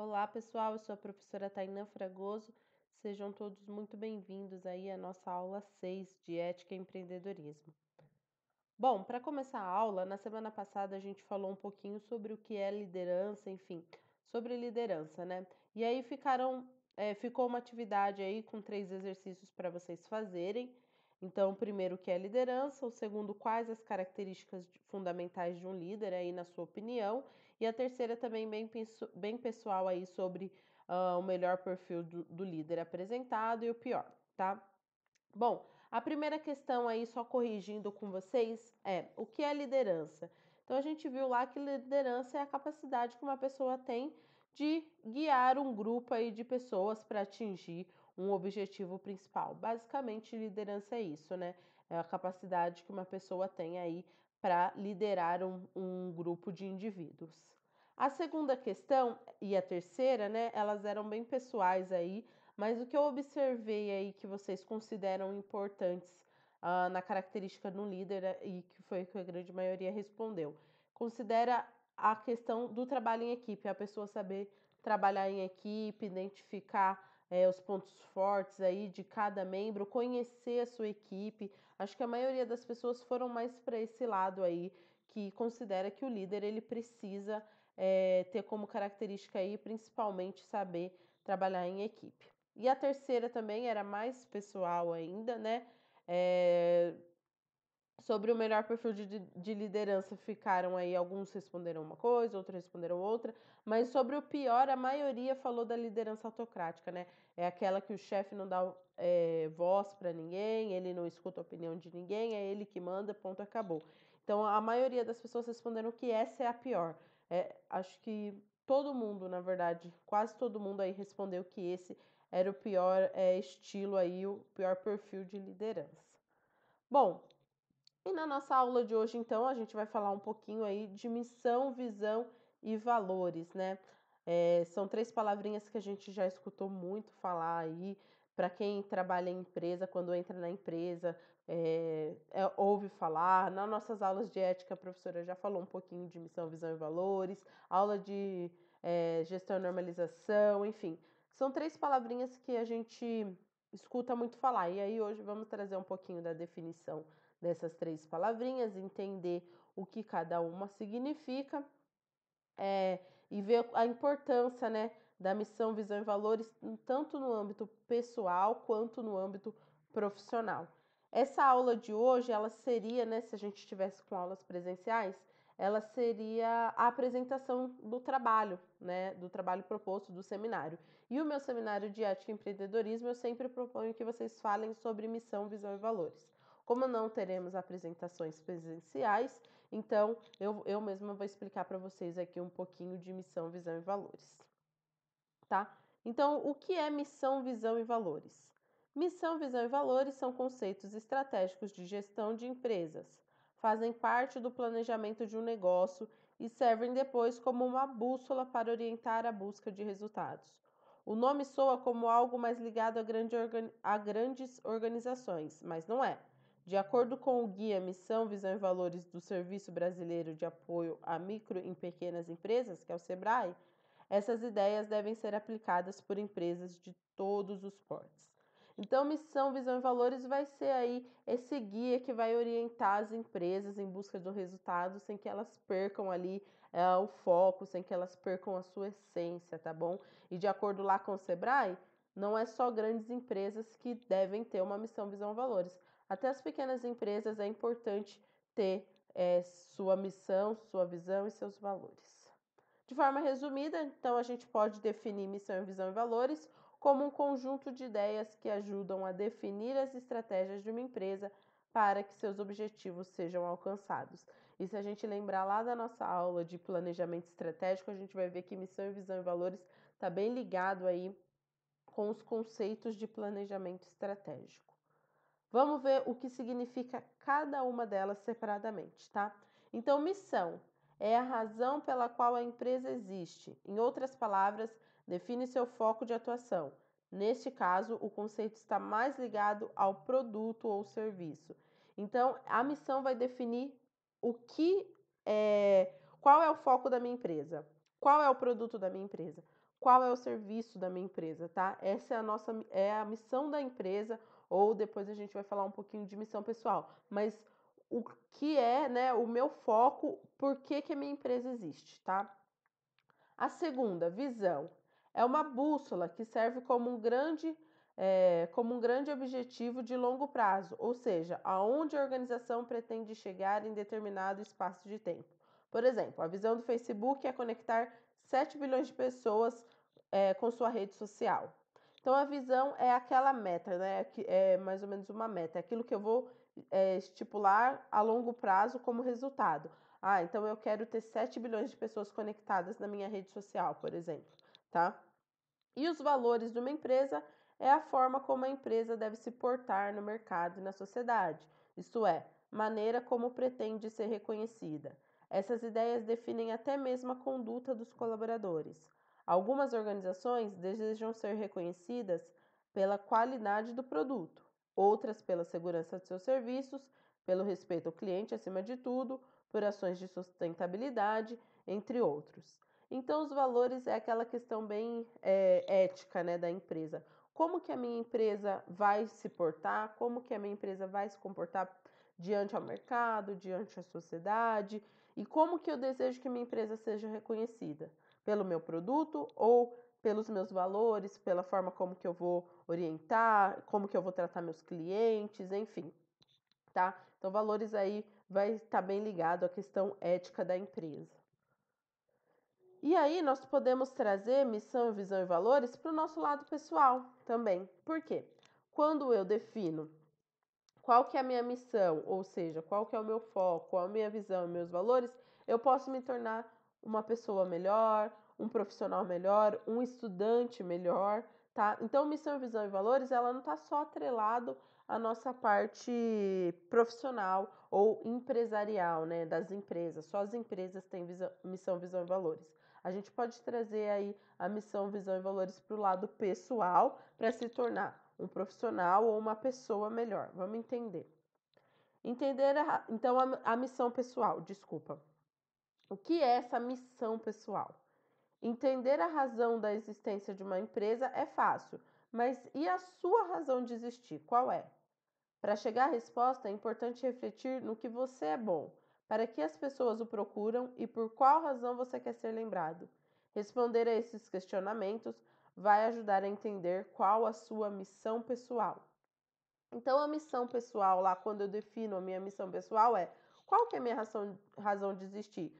Olá, pessoal, eu sou a professora Tainã Fragoso. Sejam todos muito bem-vindos aí à nossa aula 6 de Ética e Empreendedorismo. Bom, para começar a aula, na semana passada a gente falou um pouquinho sobre o que é liderança, enfim, sobre liderança, né? E aí ficou uma atividade aí com 3 exercícios para vocês fazerem. Então, o primeiro, o que é liderança, o segundo, quais as características fundamentais de um líder aí na sua opinião, e a terceira também bem pessoal aí sobre o melhor perfil do líder apresentado e o pior, tá? Bom, a primeira questão aí, só corrigindo com vocês, é o que é liderança? Então, a gente viu lá que liderança é a capacidade que uma pessoa tem de guiar um grupo aí de pessoas para atingir um objetivo principal. Basicamente, liderança é isso, né? É a capacidade que uma pessoa tem aí para liderar um grupo de indivíduos. A segunda questão e a terceira, né, elas eram bem pessoais aí, mas o que eu observei aí que vocês consideram importantes na característica do líder e que foi o que a grande maioria respondeu, considera a questão do trabalho em equipe, a pessoa saber trabalhar em equipe, identificar os pontos fortes aí de cada membro, conhecer a sua equipe. Acho que a maioria das pessoas foram mais para esse lado aí, que considera que o líder ele precisa ter como característica aí, principalmente, saber trabalhar em equipe. E a terceira também era mais pessoal ainda, né? Sobre o melhor perfil de liderança ficaram aí, alguns responderam uma coisa, outros responderam outra, mas sobre o pior, a maioria falou da liderança autocrática, né? É aquela que o chefe não dá voz para ninguém, ele não escuta a opinião de ninguém, é ele que manda, ponto, acabou. Então, a maioria das pessoas responderam que essa é a pior. Acho que todo mundo, na verdade, quase todo mundo aí respondeu que esse era o pior estilo aí, o pior perfil de liderança. Bom, e na nossa aula de hoje, então, a gente vai falar um pouquinho aí de missão, visão e valores, né? São 3 palavrinhas que a gente já escutou muito falar aí. Para quem trabalha em empresa, quando entra na empresa, ouve falar. Nas nossas aulas de ética, a professora já falou um pouquinho de missão, visão e valores, aula de gestão e normalização, enfim. São 3 palavrinhas que a gente escuta muito falar. E aí, hoje, vamos trazer um pouquinho da definição dessas 3 palavrinhas, entender o que cada uma significa e ver a importância, né, da missão, visão e valores, tanto no âmbito pessoal quanto no âmbito profissional. Essa aula de hoje, ela seria, né, se a gente estivesse com aulas presenciais, ela seria a apresentação do trabalho, né, do trabalho proposto do seminário. E o meu seminário de ética e empreendedorismo, eu sempre proponho que vocês falem sobre missão, visão e valores. Como não teremos apresentações presenciais, então eu mesma vou explicar para vocês aqui um pouquinho de missão, visão e valores, tá? Então, o que é missão, visão e valores? Missão, visão e valores são conceitos estratégicos de gestão de empresas. Fazem parte do planejamento de um negócio e servem depois como uma bússola para orientar a busca de resultados. O nome soa como algo mais ligado a grandes organizações, mas não é. De acordo com o Guia Missão, Visão e Valores do Serviço Brasileiro de Apoio a Micro e Pequenas Empresas, que é o SEBRAE, essas ideias devem ser aplicadas por empresas de todos os portes. Então, missão, visão e valores vai ser aí esse guia que vai orientar as empresas em busca do resultado sem que elas percam ali o foco, sem que elas percam a sua essência, tá bom? E de acordo lá com o Sebrae, não é só grandes empresas que devem ter uma missão, visão e valores. Até as pequenas empresas é importante ter sua missão, sua visão e seus valores. De forma resumida, então, a gente pode definir missão, visão e valores como um conjunto de ideias que ajudam a definir as estratégias de uma empresa para que seus objetivos sejam alcançados. E se a gente lembrar lá da nossa aula de planejamento estratégico, a gente vai ver que missão, visão e valores está bem ligado aí com os conceitos de planejamento estratégico. Vamos ver o que significa cada uma delas separadamente, tá? Então, missão é a razão pela qual a empresa existe. Em outras palavras, define seu foco de atuação. Neste caso, o conceito está mais ligado ao produto ou serviço. Então, a missão vai definir qual é o foco da minha empresa, qual é o produto da minha empresa, qual é o serviço da minha empresa, tá? Essa é a missão da empresa, ou depois a gente vai falar um pouquinho de missão pessoal, mas o que é, né, o meu foco, por que que a minha empresa existe, tá? A segunda, visão, é uma bússola que serve como um grande objetivo de longo prazo, ou seja, aonde a organização pretende chegar em determinado espaço de tempo. Por exemplo, a visão do Facebook é conectar 7 bilhões de pessoas com sua rede social. Então, a visão é aquela meta, né? É mais ou menos uma meta, é aquilo que eu vou estipular a longo prazo como resultado. Ah, então eu quero ter 7 bilhões de pessoas conectadas na minha rede social, por exemplo, tá? E os valores de uma empresa é a forma como a empresa deve se portar no mercado e na sociedade, isto é, maneira como pretende ser reconhecida. Essas ideias definem até mesmo a conduta dos colaboradores. Algumas organizações desejam ser reconhecidas pela qualidade do produto, outras pela segurança de seus serviços, pelo respeito ao cliente acima de tudo, por ações de sustentabilidade, entre outros. Então, os valores é aquela questão bem ética, né, da empresa. Como que a minha empresa vai se portar? Como que a minha empresa vai se comportar diante ao mercado, diante à sociedade? E como que eu desejo que a minha empresa seja reconhecida? Pelo meu produto ou pelos meus valores, pela forma como que eu vou orientar, como que eu vou tratar meus clientes, enfim, tá? Então, valores aí vai estar bem ligado à questão ética da empresa. E aí nós podemos trazer missão, visão e valores para o nosso lado pessoal também. Por quê? Quando eu defino qual que é a minha missão, ou seja, qual que é o meu foco, qual a minha visão e meus valores, eu posso me tornar uma pessoa melhor, um profissional melhor, um estudante melhor, tá? Então, missão, visão e valores, ela não está só atrelado à nossa parte profissional ou empresarial, né, das empresas. Só as empresas têm missão, visão e valores. A gente pode trazer aí a missão, visão e valores para o lado pessoal para se tornar um profissional ou uma pessoa melhor. Vamos entender. Então, a missão pessoal, desculpa. O que é essa missão pessoal? Entender a razão da existência de uma empresa é fácil, mas e a sua razão de existir? Qual é? Para chegar à resposta, é importante refletir no que você é bom, para que as pessoas o procuram e por qual razão você quer ser lembrado. Responder a esses questionamentos vai ajudar a entender qual a sua missão pessoal. Então, a missão pessoal, lá quando eu defino a minha missão pessoal, é qual que é a minha razão de existir?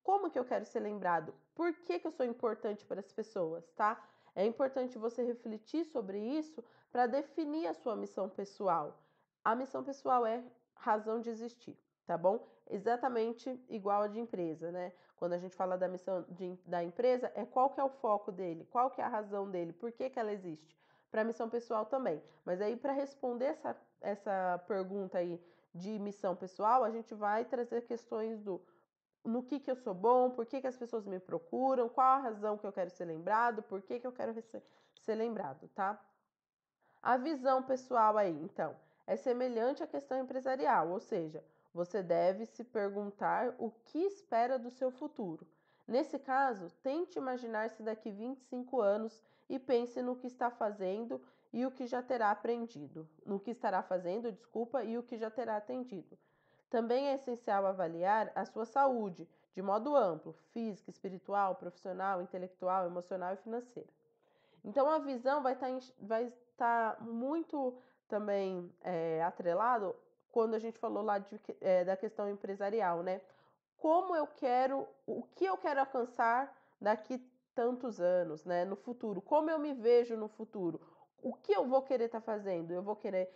Como que eu quero ser lembrado? Por que que eu sou importante para as pessoas, tá? É importante você refletir sobre isso para definir a sua missão pessoal. A missão pessoal é razão de existir, tá bom? Exatamente igual a de empresa, né? Quando a gente fala da missão da empresa, é qual que é o foco dele, qual que é a razão dele, por que que ela existe. Para a missão pessoal também. Mas aí, para responder essa pergunta aí de missão pessoal, a gente vai trazer questões do no que eu sou bom, por que as pessoas me procuram, qual a razão que eu quero ser lembrado, por que eu quero ser lembrado, tá? A visão pessoal aí, então, é semelhante à questão empresarial, ou seja, você deve se perguntar o que espera do seu futuro. Nesse caso, tente imaginar-se daqui 25 anos e pense no que está fazendo e o que já terá aprendido. No que estará fazendo, desculpa, e o que já terá atendido. Também é essencial avaliar a sua saúde, de modo amplo, física, espiritual, profissional, intelectual, emocional e financeira. Então, a visão vai estar muito também atrelado quando a gente falou lá da questão empresarial, né? O que eu quero alcançar daqui tantos anos, né? No futuro, como eu me vejo no futuro, o que eu vou querer estar fazendo? Eu vou querer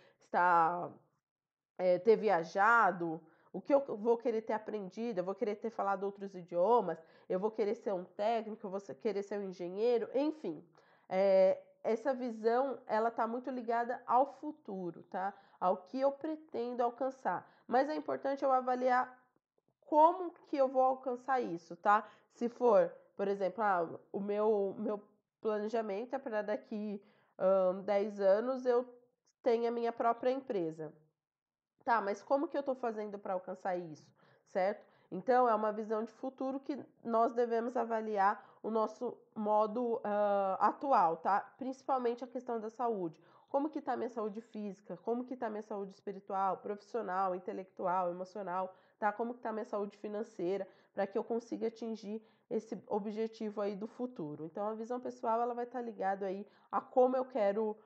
ter viajado, o que eu vou querer ter aprendido, eu vou querer ter falado outros idiomas, eu vou querer ser um técnico, eu vou querer ser um engenheiro, enfim. Essa visão, ela está muito ligada ao futuro, tá? Ao que eu pretendo alcançar. Mas é importante eu avaliar como que eu vou alcançar isso, tá? Se for, por exemplo, o meu planejamento é para daqui 10 anos eu tenha a minha própria empresa. Tá, mas como que eu estou fazendo para alcançar isso, certo? Então, é uma visão de futuro que nós devemos avaliar o nosso modo atual, tá? Principalmente a questão da saúde. Como que está minha saúde física? Como que está minha saúde espiritual, profissional, intelectual, emocional, tá? Como que está minha saúde financeira, para que eu consiga atingir esse objetivo aí do futuro. Então, a visão pessoal, ela vai estar ligada aí a como eu quero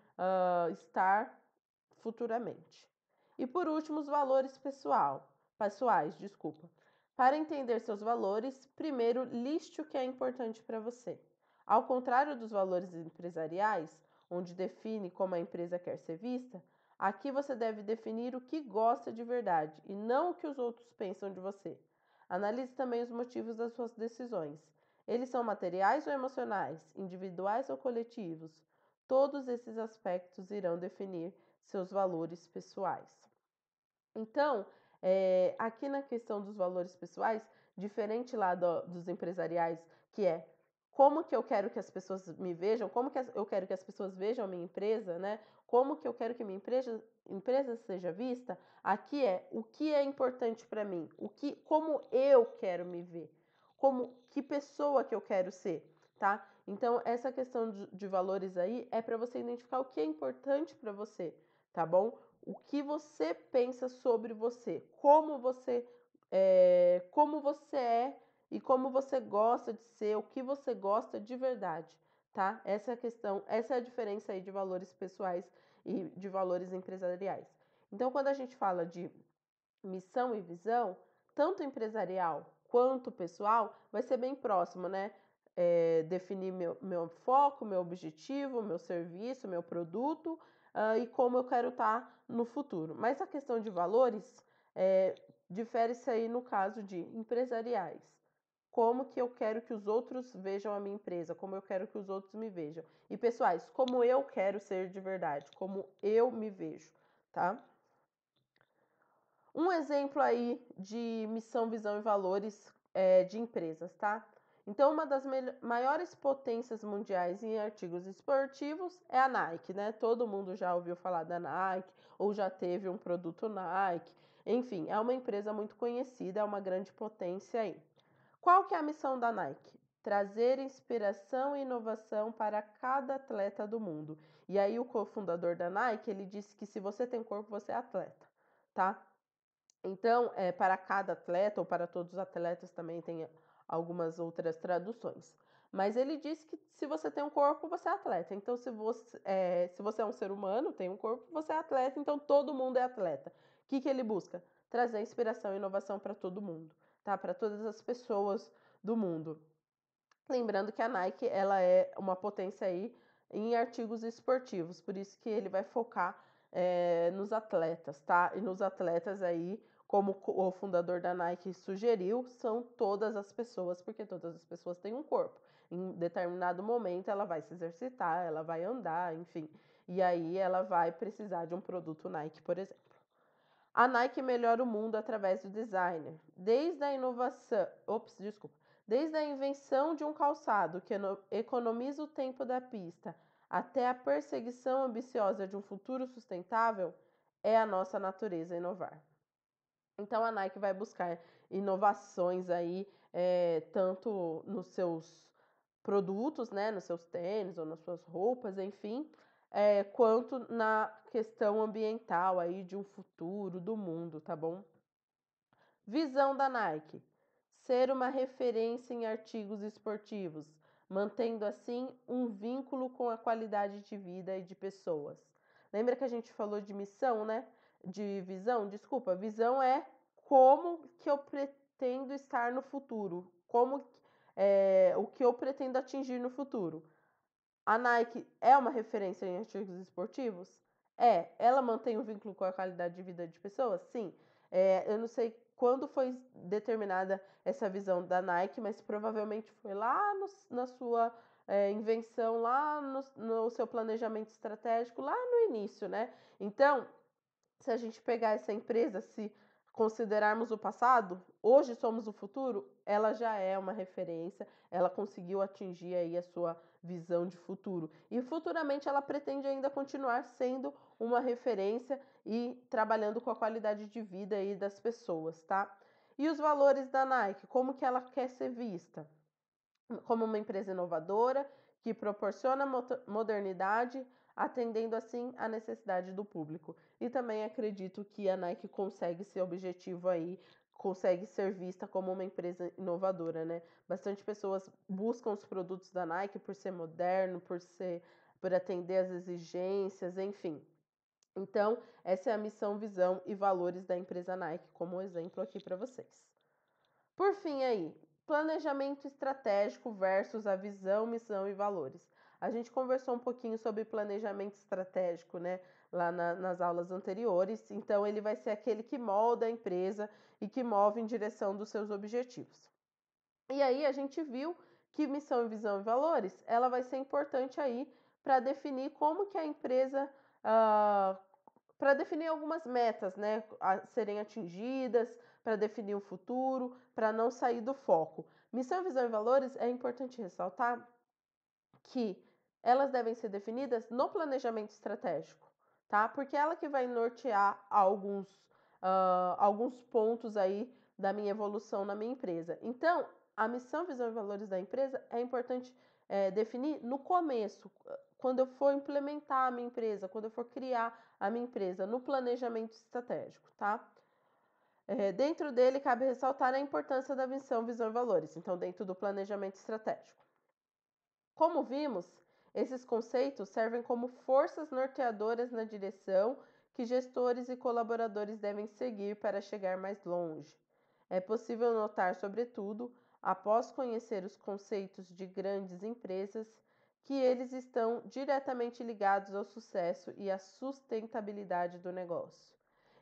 estar futuramente. E por último, os valores pessoais, desculpa. Para entender seus valores, primeiro liste o que é importante para você. Ao contrário dos valores empresariais, onde define como a empresa quer ser vista, aqui você deve definir o que gosta de verdade e não o que os outros pensam de você. Analise também os motivos das suas decisões. Eles são materiais ou emocionais, individuais ou coletivos? Todos esses aspectos irão definir seus valores pessoais. Então, aqui na questão dos valores pessoais, diferente lá dos empresariais, que é como que eu quero que as pessoas me vejam, como que eu quero que as pessoas vejam a minha empresa, né? Como que eu quero que minha empresa seja vista, aqui é o que é importante para mim, como eu quero me ver, que pessoa que eu quero ser, tá? Então, essa questão de valores aí é para você identificar o que é importante para você, tá bom? O que você pensa sobre você, como você é e como você gosta de ser, o que você gosta de verdade, tá? Essa é a questão, essa é a diferença aí de valores pessoais e de valores empresariais. Então, quando a gente fala de missão e visão, tanto empresarial quanto pessoal, vai ser bem próximo, né? Definir meu foco, meu objetivo, meu serviço, meu produto e como eu quero estar no futuro. Mas a questão de valores difere-se aí no caso de empresariais. Como que eu quero que os outros vejam a minha empresa, como eu quero que os outros me vejam. E pessoais, como eu quero ser de verdade, como eu me vejo, tá? Um exemplo aí de missão, visão e valores de empresas, tá? Então, uma das maiores potências mundiais em artigos esportivos é a Nike, né? Todo mundo já ouviu falar da Nike ou já teve um produto Nike. Enfim, é uma empresa muito conhecida, é uma grande potência aí. Qual que é a missão da Nike? Trazer inspiração e inovação para cada atleta do mundo. E aí o cofundador da Nike, ele disse que se você tem corpo, você é atleta, tá? Então, para cada atleta, ou para todos os atletas também tem algumas outras traduções. Mas ele diz que se você tem um corpo, você é atleta. Então, se você é um ser humano, tem um corpo, você é atleta, então todo mundo é atleta. O que ele busca? Trazer inspiração e inovação para todo mundo, tá? Para todas as pessoas do mundo. Lembrando que a Nike, ela é uma potência aí em artigos esportivos, por isso que ele vai focar nos atletas, tá? E nos atletas aí, como o fundador da Nike sugeriu, são todas as pessoas, porque todas as pessoas têm um corpo. Em determinado momento ela vai se exercitar, ela vai andar, enfim. E aí ela vai precisar de um produto Nike, por exemplo. A Nike melhora o mundo através do designer. Desde a invenção de um calçado que economiza o tempo da pista até a perseguição ambiciosa de um futuro sustentável, é a nossa natureza inovar. Então a Nike vai buscar inovações aí, tanto nos seus produtos, né, nos seus tênis ou nas suas roupas, enfim, quanto na questão ambiental aí de um futuro do mundo, tá bom? Visão da Nike: ser uma referência em artigos esportivos, mantendo assim um vínculo com a qualidade de vida e de pessoas. Lembra que a gente falou de missão, né? De visão? Desculpa, visão é como que eu pretendo estar no futuro, o que eu pretendo atingir no futuro. A Nike é uma referência em artigos esportivos? É. Ela mantém um vínculo com a qualidade de vida de pessoas? Sim. Eu não sei quando foi determinada essa visão da Nike, mas provavelmente foi lá na sua invenção, lá no seu planejamento estratégico, lá no início, né? Então, se a gente pegar essa empresa, se considerarmos o passado, hoje somos o futuro, ela já é uma referência, ela conseguiu atingir aí a sua visão de futuro. E futuramente ela pretende ainda continuar sendo uma referência e trabalhando com a qualidade de vida aí das pessoas, tá? E os valores da Nike, como que ela quer ser vista? Como uma empresa inovadora que proporciona modernidade, atendendo assim a necessidade do público. E também acredito que a Nike consegue esse objetivo aí, consegue ser vista como uma empresa inovadora, né? Bastante pessoas buscam os produtos da Nike por ser moderno, por atender às exigências, enfim. Então, essa é a missão, visão e valores da empresa Nike, como exemplo aqui para vocês. Por fim aí, planejamento estratégico versus a visão, missão e valores. A gente conversou um pouquinho sobre planejamento estratégico, né, lá nas aulas anteriores. Então, ele vai ser aquele que molda a empresa e que move em direção dos seus objetivos. E aí, a gente viu que missão, visão e valores, ela vai ser importante aí para definir como que a empresa, para definir algumas metas, né, a serem atingidas, para definir o futuro, para não sair do foco. Missão, visão e valores é importante ressaltar que elas devem ser definidas no planejamento estratégico, tá? Porque ela que vai nortear alguns pontos aí da minha evolução na minha empresa. Então, a missão, visão e valores da empresa é importante definir no começo, quando eu for implementar a minha empresa, quando eu for criar a minha empresa, no planejamento estratégico, tá? Dentro dele, cabe ressaltar a importância da missão, visão e valores, então, dentro do planejamento estratégico. Como vimos, esses conceitos servem como forças norteadoras na direção que gestores e colaboradores devem seguir para chegar mais longe. É possível notar, sobretudo, após conhecer os conceitos de grandes empresas, que eles estão diretamente ligados ao sucesso e à sustentabilidade do negócio.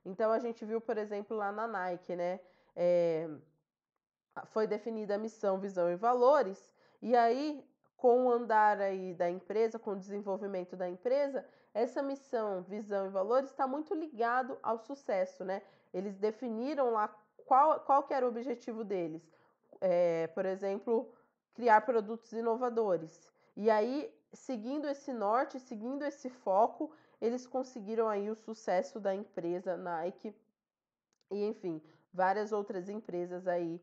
Então, a gente viu, por exemplo, lá na Nike, né? Foi definida a missão, visão e valores, e aí, com o andar aí da empresa, com o desenvolvimento da empresa, essa missão, visão e valores está muito ligado ao sucesso, né? Eles definiram lá qual que era o objetivo deles. Por exemplo, criar produtos inovadores. E aí, seguindo esse norte, seguindo esse foco, eles conseguiram aí o sucesso da empresa Nike e, enfim, várias outras empresas aí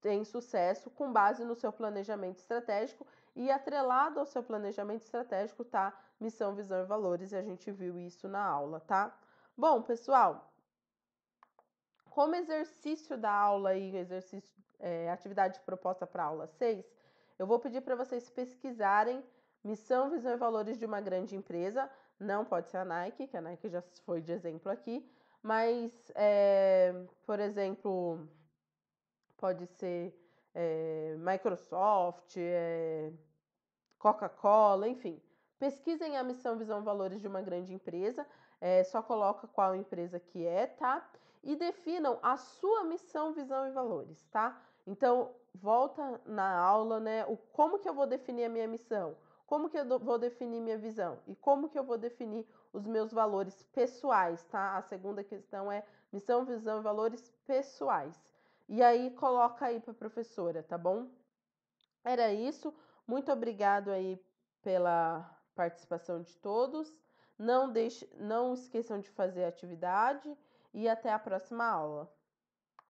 têm sucesso com base no seu planejamento estratégico e atrelado ao seu planejamento estratégico tá missão, visão e valores, e a gente viu isso na aula, tá? Bom, pessoal, como exercício da aula e atividade proposta para a aula 6, eu vou pedir para vocês pesquisarem missão, visão e valores de uma grande empresa. Não pode ser a Nike, que a Nike já foi de exemplo aqui, mas, por exemplo, pode ser Microsoft, Coca-Cola, enfim. Pesquisem a missão, visão, valores de uma grande empresa, só coloca qual empresa que é, tá? E definam a sua missão, visão e valores, tá? Então, volta na aula, né? Como que eu vou definir a minha missão? Como que eu vou definir minha visão? E como que eu vou definir os meus valores pessoais, tá? A segunda questão é missão, visão e valores pessoais. E aí, coloca aí para a professora, tá bom? Era isso. Muito obrigado aí pela participação de todos. Não esqueçam de fazer a atividade e até a próxima aula.